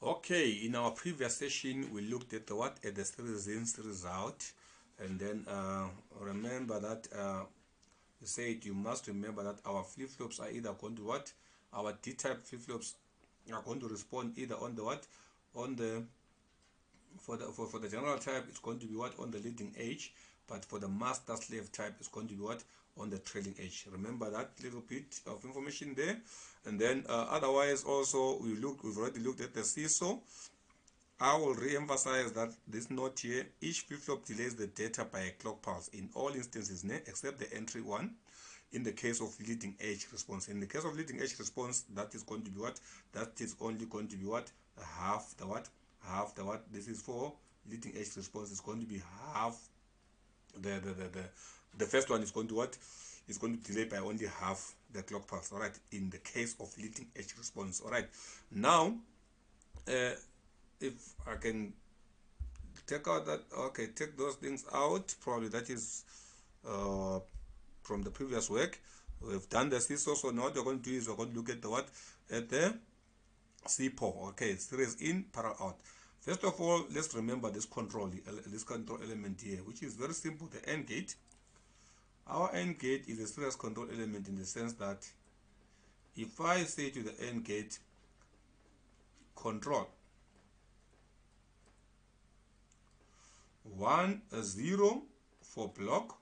Okay, in our previous session we looked at the what, at the series in, series out, and then remember that we said you must remember that our flip-flops are either going to what, our D-type flip-flops are going to respond either on the what, on the for the general type it's going to be what, on the leading edge, but for the master slave type it's going to be what, on the trailing edge. Remember that little bit of information there. And then otherwise also we've already looked at the SISO. I will re-emphasize that this note here, each flip-flop delays the data by a clock pulse in all instances, except the entry one in the case of leading edge response. In the case of leading edge response, that is going to be what, that is only going to be what, half the what, this is for leading edge response is going to be half the first one is going to what, is going to delay by only half the clock pulse. All right, in the case of leading edge response. All right, now if I can take out that, okay, take those things out, probably that is from the previous work. We've done the SISO, so now what we're going to do is we're going to look at the what, at the SIPO. Okay, series in, parallel out. First of all, let's remember this control element here, which is very simple, the AND gate. Our AND gate is a serious control element in the sense that if I say to the AND gate control 1 0 for block,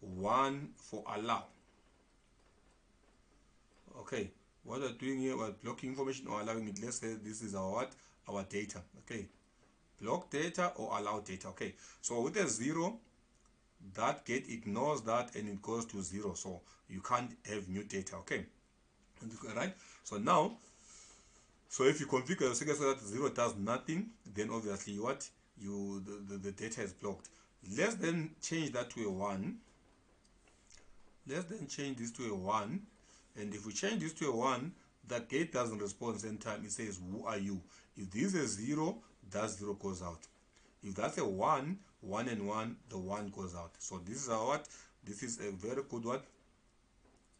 1 for allow. Okay, what we're doing here, we're blocking information or allowing it. Let's say this is our what, our data. Okay, block data or allow data. Okay, so with a 0, that gate ignores that and it goes to 0, so you can't have new data. Okay, right? So now, so if you configure your circuit so that 0 does nothing, then obviously what, the data is blocked. Let's then change that to a 1. Let's then change this to a 1, and if we change this to a 1, the gate doesn't respond same time. It says, who are you? If this is a 0, that 0 goes out. If that's a 1, 1 and 1, the 1 goes out. So this is our what, this is a very good what,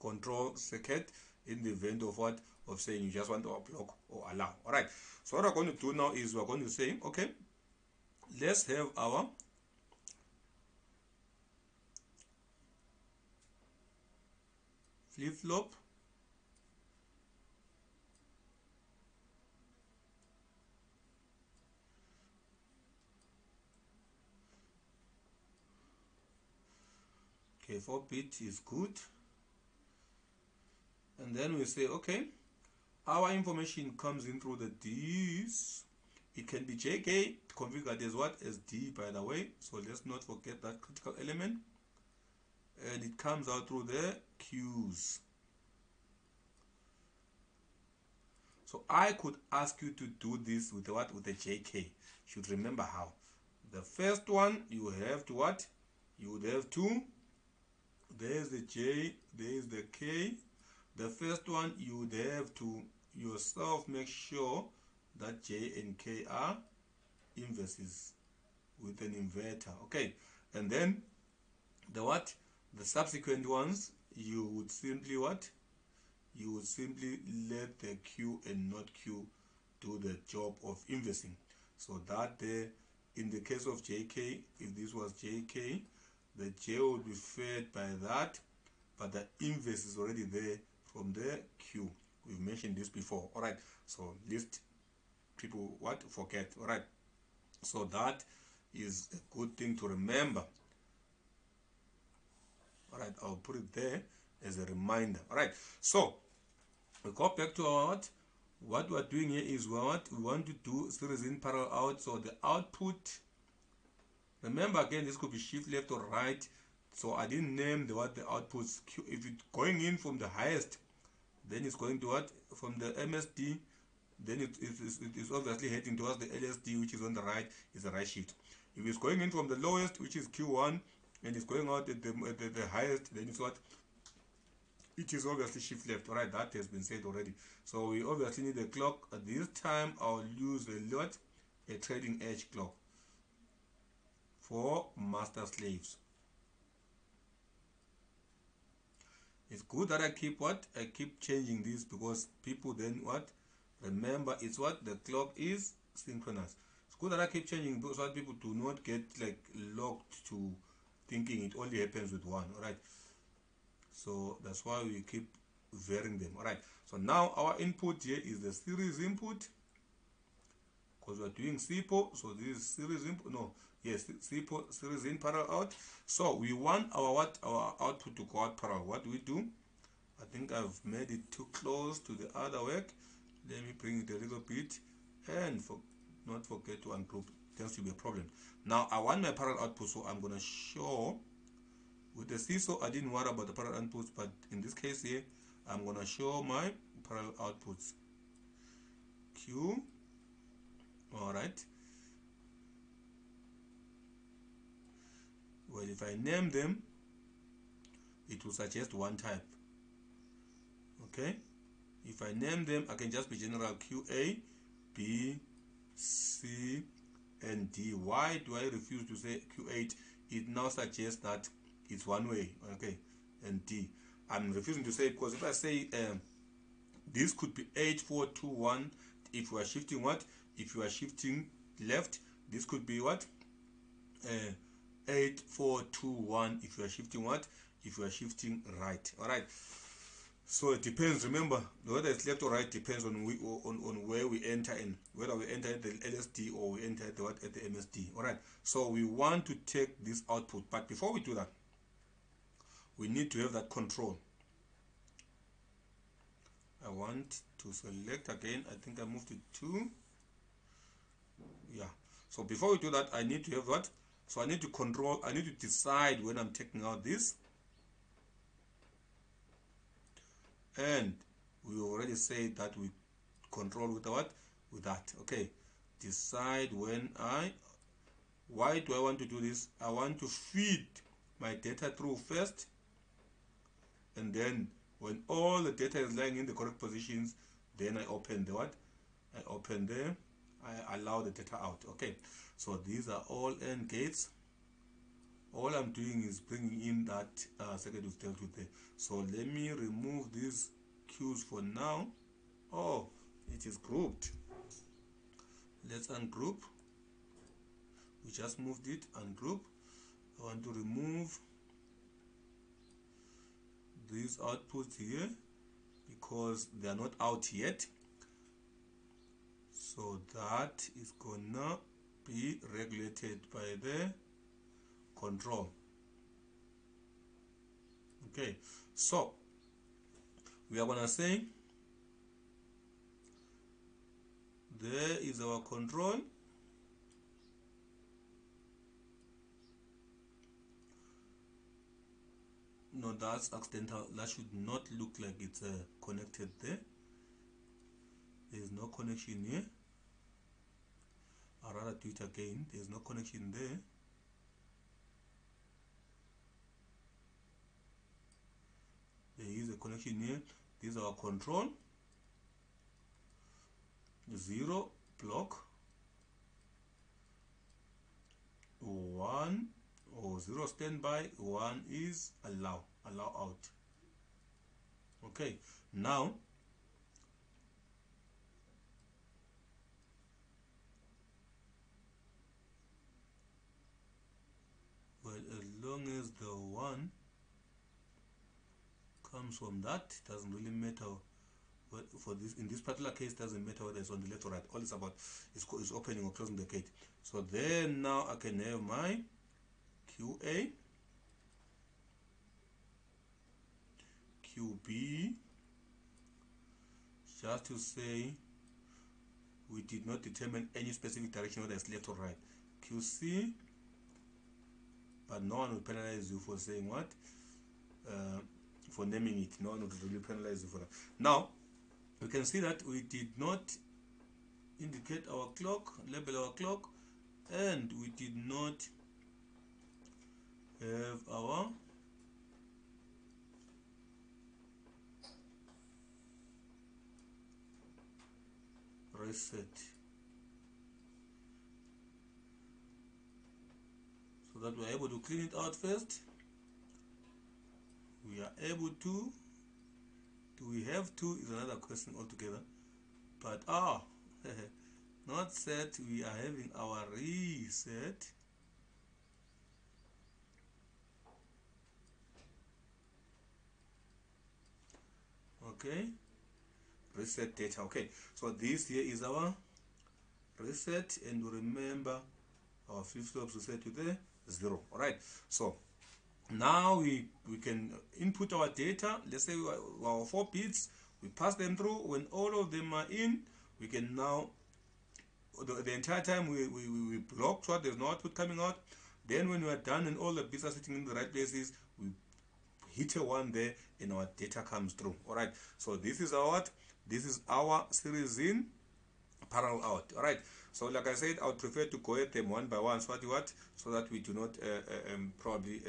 control circuit in the event of what, of saying you just want to block or allow. All right, so what we're going to do now is we're going to say, okay, let's have our flip-flop okay, 4-bit is good. And then we say, okay, our information comes in through the D's. It can be JK configured as what, as D, by the way, so let's not forget that critical element. And it comes out through the Q's. So I could ask you to do this with the what, with the JK. You should remember how. The first one you have to what, you would have to, there's the J, there's the K. The first one you would have to yourself make sure that J and K are inverses with an inverter. Okay, and then the what, the subsequent ones you would simply what, you would simply let the Q and not Q do the job of inversing. So that there, in the case of JK, if this was JK, the J would be fed by that, but the inverse is already there from the Q. We've mentioned this before. All right, so least people what, forget. All right, so that is a good thing to remember. All right, I'll put it there as a reminder. All right, so we go back to our what we're doing here is what we want to do, series in, parallel out. So the output, remember again, this could be shift left or right, so I didn't name the what, the outputs. If it's going in from the highest, then it's going to what, from the MSD, then it is obviously heading towards the LSD, which is on the right, is the right shift. If it's going in from the lowest, which is Q1, and it's going out at the highest, then it's what, it is obviously shift left. All right, that has been said already. So we obviously need a clock. At this time I'll use a lot, a trailing edge clock for master slaves. It's good that I keep what, I keep changing this, because people then what, Remember, it's what the clock is synchronous. It's good that I keep changing so that people do not get like locked to thinking it only happens with one. All right. So that's why we keep varying them. All right. So now our input here is the series input, because we're doing SIPO. So this is series input. No, yes, SIPO, series in, parallel out. So we want our what? Our output to go out parallel. What do we do? I think I've made it too close to the other work. Let me bring it a little bit, and not forget to ungroup. Tends to be a problem. Now I want my parallel output, so I'm gonna show with the CISO. I didn't worry about the parallel outputs, but in this case here, I'm gonna show my parallel outputs. Q. All right. Well, if I name them, it will suggest one type. Okay. If I name them, I can just be general QA, B, C, and D. Why do I refuse to say Q8? It now suggests that it's one way. Okay. And D. I'm refusing to say it because if I say this could be 8421, if you are shifting what? If you are shifting left, this could be what? 8421 if you are shifting what? If you are shifting right. All right. So it depends. Remember, whether it's left or right depends on where we enter in. Whether we enter at the LSD or we enter at the what, at the MSD. All right. So we want to take this output, but before we do that, we need to have that control. I want to select again. I think I moved it to, yeah. So before we do that, I need to have what? So I need to control. I need to decide when I'm taking out this. And we already said that we control with what? With that. Okay. Decide when why do I want to do this? I want to feed my data through first, and then when all the data is lying in the correct positions, then I open the what? I open the, I allow the data out. Okay. So these are all AND gates. All I'm doing is bringing in that circuit we've dealt with there. So let me remove these Q's for now. Oh, it is grouped. Let's ungroup. We just moved it, ungroup. I want to remove these outputs here because they are not out yet. So that is gonna be regulated by the control. Okay, so we are gonna say there is our control. No, that's accidental. That should not look like it's connected there. There is no connection here. I'll rather do it again. There's no connection there. There is a connection here. This is our control. 0 block, 1 or 0 standby, 1 is allow out. Okay, now well, as long as the 1 comes from that, it doesn't really matter. But for this, in this particular case, it doesn't matter whether it's on the left or right. All it's about is opening or closing the gate. So then now I can have my QA, QB, just to say we did not determine any specific direction whether it's left or right. QC, but no one will penalize you for saying what? For naming it. No one would really penalize you for that. Now, we can see that we did not indicate our clock, label our clock, and we did not have our reset. So that we're able to clean it out first. We are able to. Do we have to is another question altogether. but not set, we are having our reset. Okay, reset data. Okay, so this here is our reset, and remember our flip-flops reset to the 0. All right, so now we can input our data. Let's say our 4 bits, we pass them through. When all of them are in, we can now, the entire time we block so there's no output coming out. Then when we are done and all the bits are sitting in the right places, we hit a 1 there and our data comes through. All right, so this is our what? This is our series in, parallel out. All right, so like I said, I would prefer to go at them one by one, so that we do not probably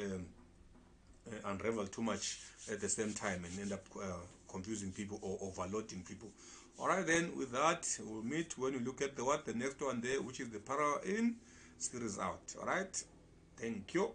unravel too much at the same time and end up confusing people or overloading people. All right, then with that, we'll meet when we look at the next one there, which is the parallel in, series out. All right, thank you.